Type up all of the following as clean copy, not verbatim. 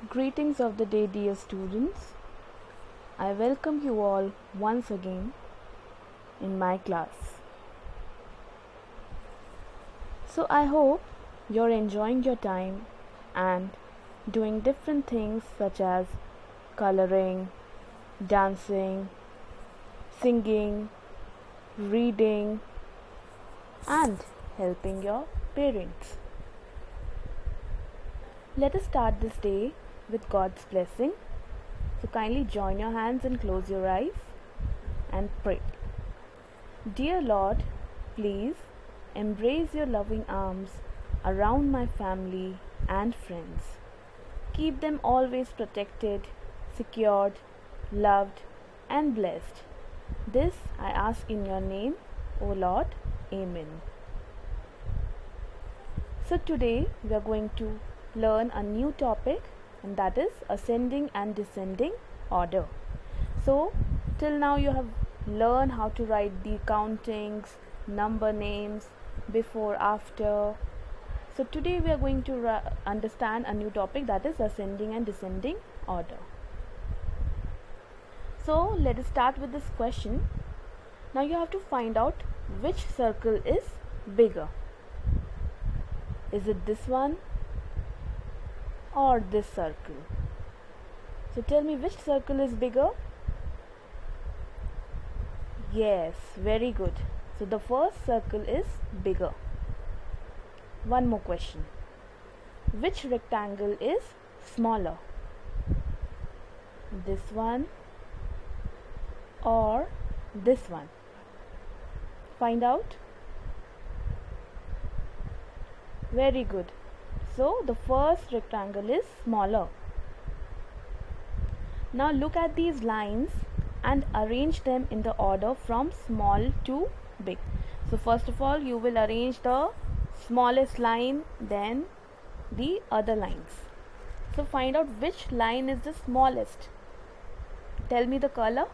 Greetings of the day, dear students. I welcome you all once again in my class. So, I hope you're enjoying your time and doing different things such as coloring, dancing, singing, reading, and helping your parents. Let us start this day with God's blessing. So kindly join your hands and close your eyes and pray. Dear Lord, please embrace your loving arms around my family and friends. Keep them always protected, secured, loved, and blessed. This I ask in your name, O Lord. Amen. So today we are going to learn a new topic, and that is ascending and descending order. So till now you have learned how to write the countings, number names, before, after. So today we are going to understand a new topic, that is ascending and descending order. So let us start with this question. Now you have to find out which circle is bigger. Is it this one or this circle? So tell me, which circle is bigger? Yes, very good. So the first circle is bigger. One more question. Which rectangle is smaller? This one or this one? Find out. Very good. So the first rectangle is smaller. Now look at these lines and arrange them in the order from small to big. So first of all you will arrange the smallest line, then the other lines. So find out which line is the smallest. Tell me the color.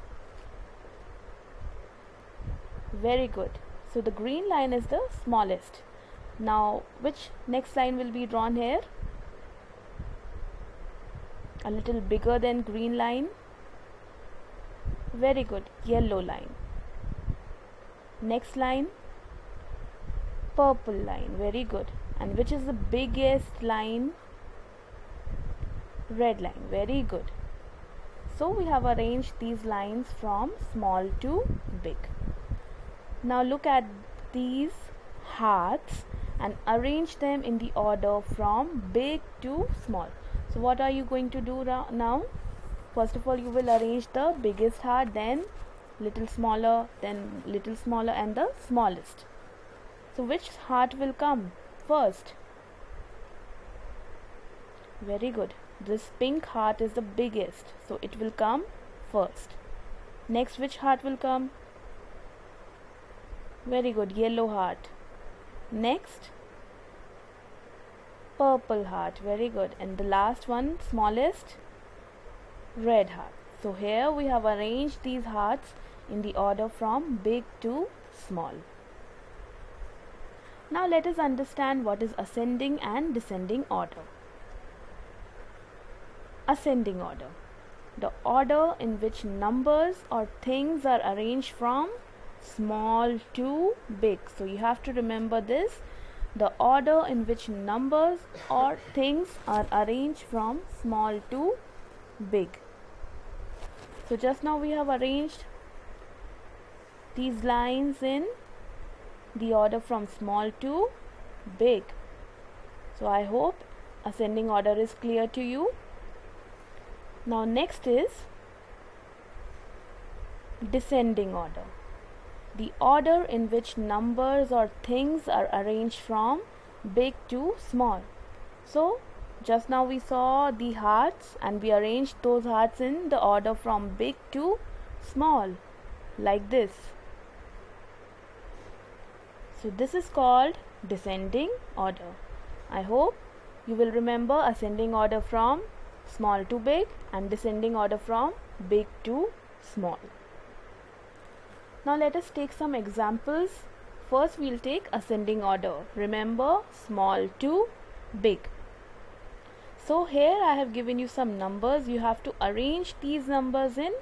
Very good. So the green line is the smallest. Now which next line will be drawn here? A little bigger than green line. Very good. Yellow line. Next line, purple line. Very good. And which is the biggest line? Red line. Very good. So we have arranged these lines from small to big. Now look at these hearts and arrange them in the order from big to small. So what are you going to do now? First of all you will arrange the biggest heart, then little smaller, then little smaller, and the smallest. So which heart will come first? Very good. This pink heart is the biggest, so it will come first. Next, which heart will come? Very good. Yellow heart. Next, purple heart. Very good. And the last one, smallest, red heart. So here we have arranged these hearts in the order from big to small. Now let us understand what is ascending and descending order. Ascending order: the order in which numbers or things are arranged from small to big. So you have to remember this: the order in which numbers or things are arranged from small to big. So just now we have arranged these lines in the order from small to big. So I hope ascending order is clear to you. Now next is descending order: the order in which numbers or things are arranged from big to small. So just now we saw the hearts and we arranged those hearts in the order from big to small, like this. So this is called descending order. I hope you will remember ascending order from small to big and descending order from big to small. Now let us take some examples. First we will take ascending order. Remember, small to big. So here I have given you some numbers. You have to arrange these numbers in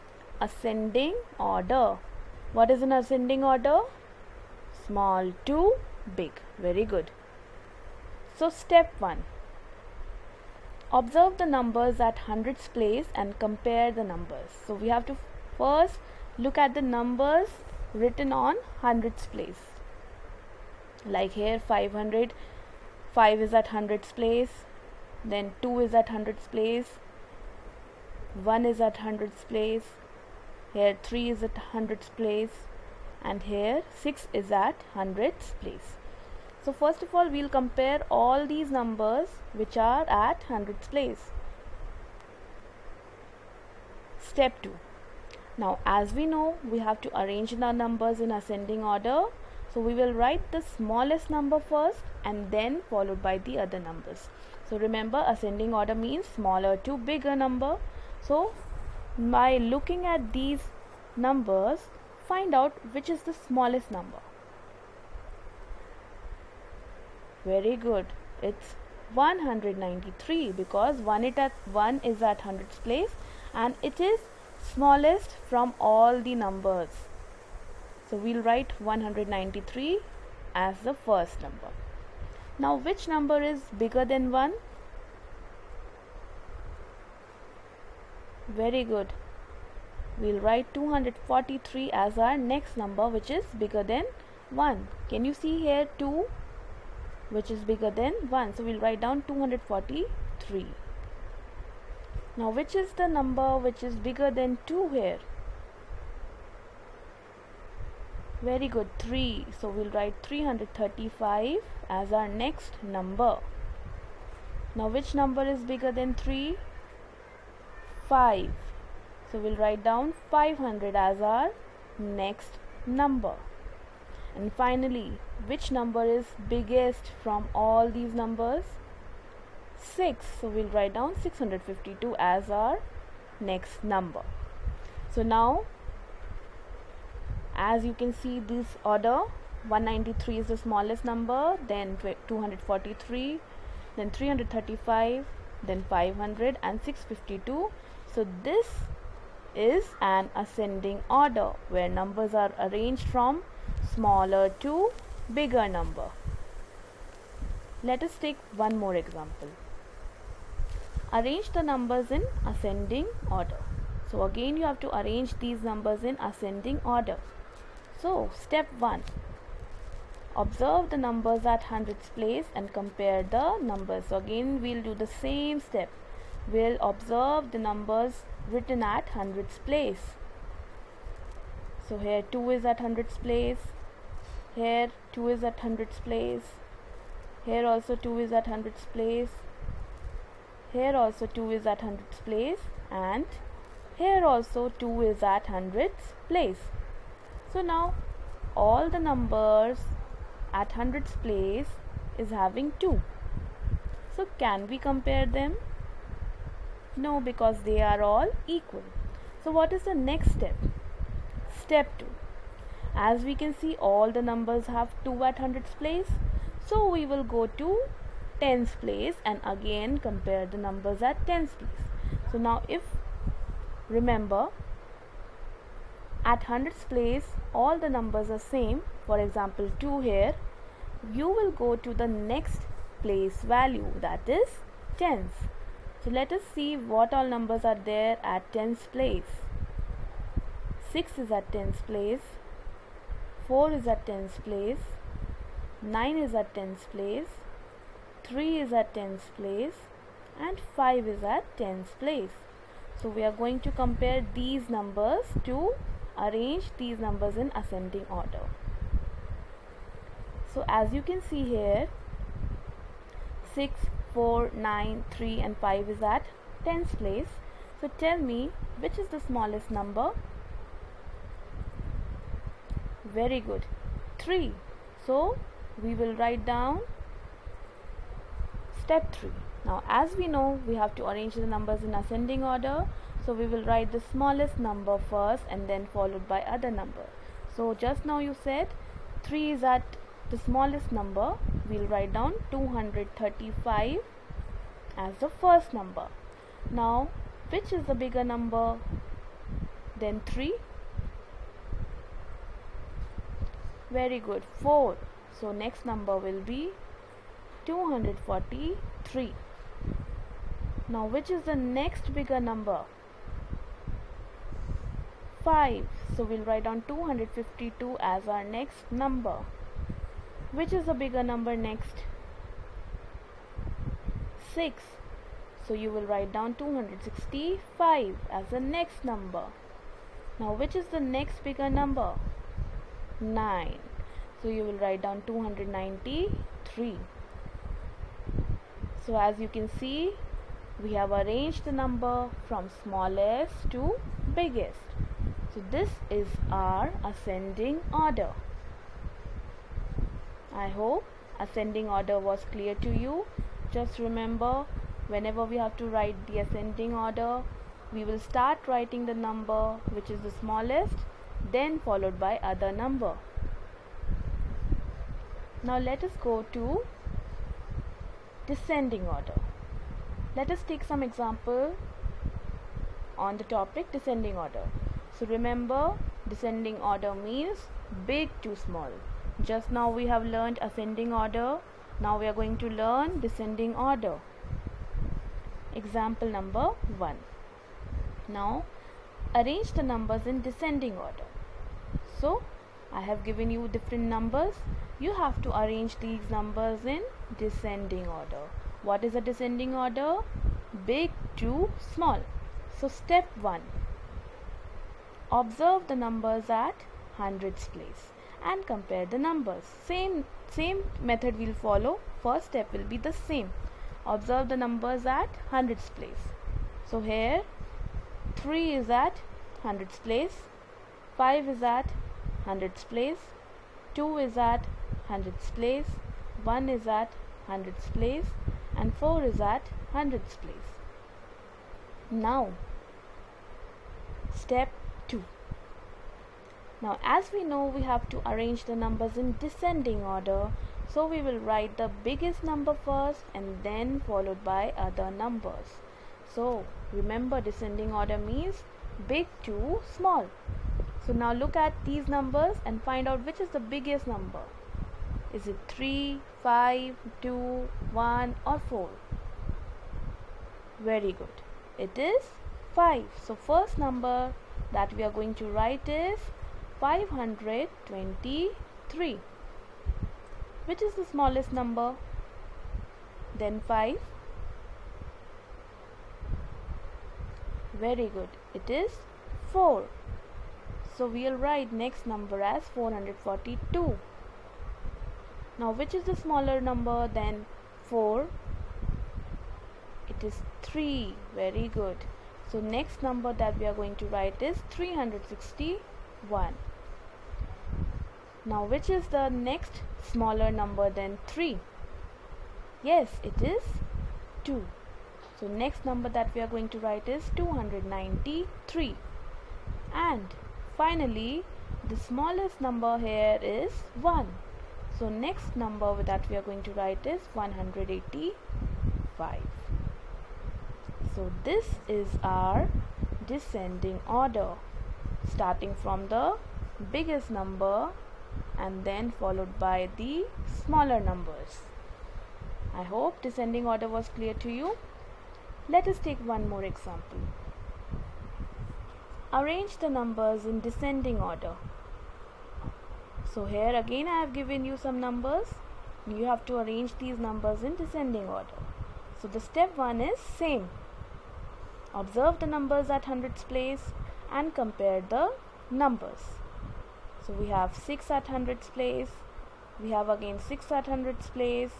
ascending order. What is an ascending order? Small to big. Very good. So step 1. Observe the numbers at hundreds place and compare the numbers. So we have to first look at the numbers written on hundreds place. Like here 500, 5 is at hundreds place, then 2 is at hundreds place, 1 is at hundreds place, here 3 is at hundreds place, and here 6 is at hundreds place. So first of all, we'll compare all these numbers which are at hundreds place. Step 2. Now as we know, we have to arrange the numbers in ascending order. So we will write the smallest number first and then followed by the other numbers. So remember, ascending order means smaller to bigger number. So by looking at these numbers, find out which is the smallest number. Very good. It's 193 because 1 is at hundreds place and it is smallest from all the numbers. So we'll write 193 as the first number. Now which number is bigger than 1? Very good. We'll write 243 as our next number, which is bigger than 1. Can you see here 2, which is bigger than 1? So we'll write down 243. Now which is the number which is bigger than 2 here? Very good, 3. So we'll write 335 as our next number. Now which number is bigger than 3? 5. So we'll write down 500 as our next number. And finally, which number is biggest from all these numbers? 6. So we'll write down 652 as our next number. So now, as you can see this order, 193 is the smallest number, then 243, then 335, then 500 and 652. So this is an ascending order where numbers are arranged from smaller to bigger number. Let us take one more example. Arrange the numbers in ascending order. So again you have to arrange these numbers in ascending order. So step 1. Observe the numbers at hundreds place and compare the numbers. So again we'll do the same step. We'll observe the numbers written at hundreds place. So here 2 is at hundreds place, here 2 is at hundreds place, here also 2 is at hundreds place, here also 2 is at hundreds place, and here also 2 is at hundreds place. So now all the numbers at hundreds place is having 2. So can we compare them? No, because they are all equal. So what is the next step? Step 2. As we can see, all the numbers have 2 at hundreds place. So we will go to tens place and again compare the numbers at tens place. So now if remember, at hundreds place all the numbers are same. For example 2 here, you will go to the next place value, that is tens. So let us see what all numbers are there at tens place. 6 is at tens place, 4 is at tens place, 9 is at tens place, 3 is at tens place, and 5 is at tens place. So we are going to compare these numbers to arrange these numbers in ascending order. So as you can see here, 6, 4, 9, 3 and 5 is at tens place. So tell me which is the smallest number? Very good, 3. So we will write down step 3. Now as we know, we have to arrange the numbers in ascending order. So we will write the smallest number first and then followed by other number. So just now you said 3 is at the smallest number. We'll write down 235 as the first number. Now, which is the bigger number than 3? Very good, 4. So next number will be 243. Now, which is the next bigger number? 5. So we'll write down 252 as our next number. Which is the bigger number next? 6. So you will write down 265 as the next number. Now, which is the next bigger number? 9. So you will write down 293. So as you can see, we have arranged the number from smallest to biggest. So this is our ascending order. I hope ascending order was clear to you. Just remember, whenever we have to write the ascending order, we will start writing the number which is the smallest, then followed by other number. Now let us go to descending order. Let us take some example on the topic descending order. So remember, descending order means big to small. Just now we have learned ascending order. Now we are going to learn descending order. Example number 1. Now arrange the numbers in descending order. So I have given you different numbers. You have to arrange these numbers in descending order. What is a descending order? Big to small. So step 1. Observe the numbers at hundreds place and compare the numbers. Same method we'll follow. First step will be the same. Observe the numbers at hundreds place. So here 3 is at hundreds place, 5 is at hundreds place, 2 is at hundreds place, 1 is at hundreds place, and 4 is at hundreds place. Now step 2. Now as we know, we have to arrange the numbers in descending order, so we will write the biggest number first and then followed by other numbers. So remember, descending order means big to small. So now look at these numbers and find out which is the biggest number. Is it 3, 5, 2, 1 or 4? Very good. It is 5. So first number that we are going to write is 523. Which is the smallest number? Then 5. Very good. It is 4. So we'll write next number as 442. Now which is the smaller number than 4? It is 3. Very good. So next number that we are going to write is 361. Now which is the next smaller number than 3? Yes, it is 2. So next number that we are going to write is 293. And finally, the smallest number here is 1. So next number that we are going to write is 185. So this is our descending order, starting from the biggest number and then followed by the smaller numbers. I hope descending order was clear to you. Let us take one more example. Arrange the numbers in descending order. So here again I have given you some numbers. You have to arrange these numbers in descending order. So the step 1 is same. Observe the numbers at hundreds place and compare the numbers. So we have 6 at hundreds place. We have again 6 at hundreds place.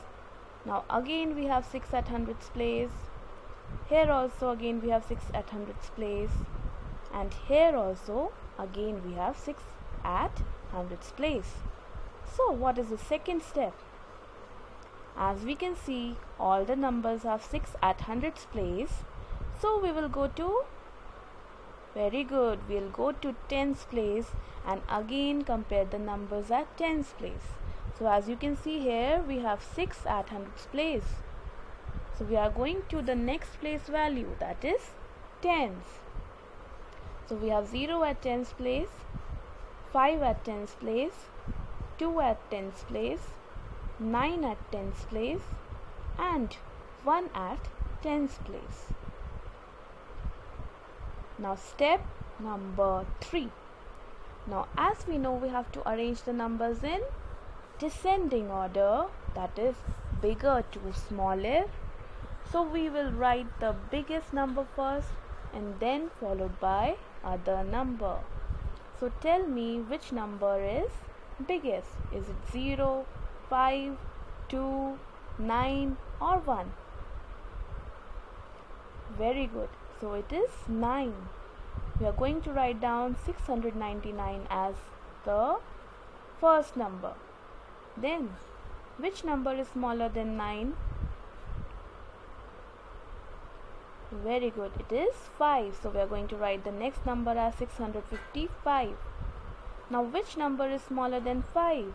Now again we have 6 at hundreds place. Here also again we have 6 at hundreds place. And here also again we have 6 at hundreds place. So what is the second step? As we can see, all the numbers have 6 at hundreds place. So we will go to, very good, we'll go to tens place and again compare the numbers at tens place. So as you can see here, we have 6 at hundreds place. So we are going to the next place value, that is tens. So we have 0 at tens place, 5 at tens place, 2 at tens place, 9 at tens place, and 1 at tens place. Now step number 3. Now as we know, we have to arrange the numbers in descending order, that is bigger to smaller. So we will write the biggest number first and then followed by other number. So tell me which number is biggest. Is it 0, 5, 2, 9 or 1? Very good. So it is 9. We are going to write down 699 as the first number. Then which number is smaller than 9? Very good. It is 5. So we are going to write the next number as 655. Now which number is smaller than 5?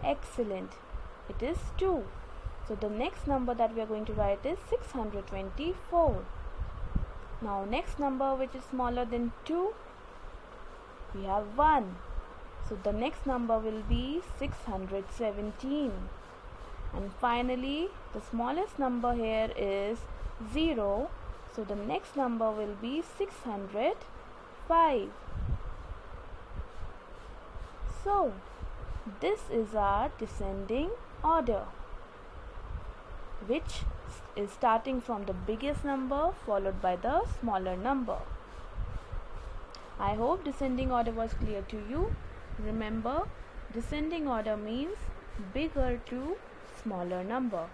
Excellent. It is 2. So the next number that we are going to write is 624. Now next number which is smaller than 2, we have 1. So the next number will be 617. And finally the smallest number here is 0. So the next number will be 605. So this is our descending order, which is starting from the biggest number followed by the smaller number. I hope descending order was clear to you. Remember, descending order means bigger to smaller number.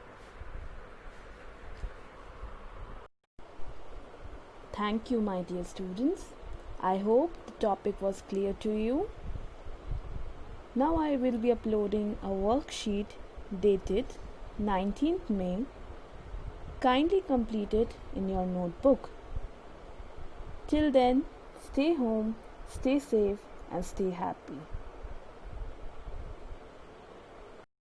Thank you, my dear students. I hope the topic was clear to you. Now I will be uploading a worksheet dated 19th May. Kindly complete it in your notebook. Till then, stay home, stay safe and stay happy.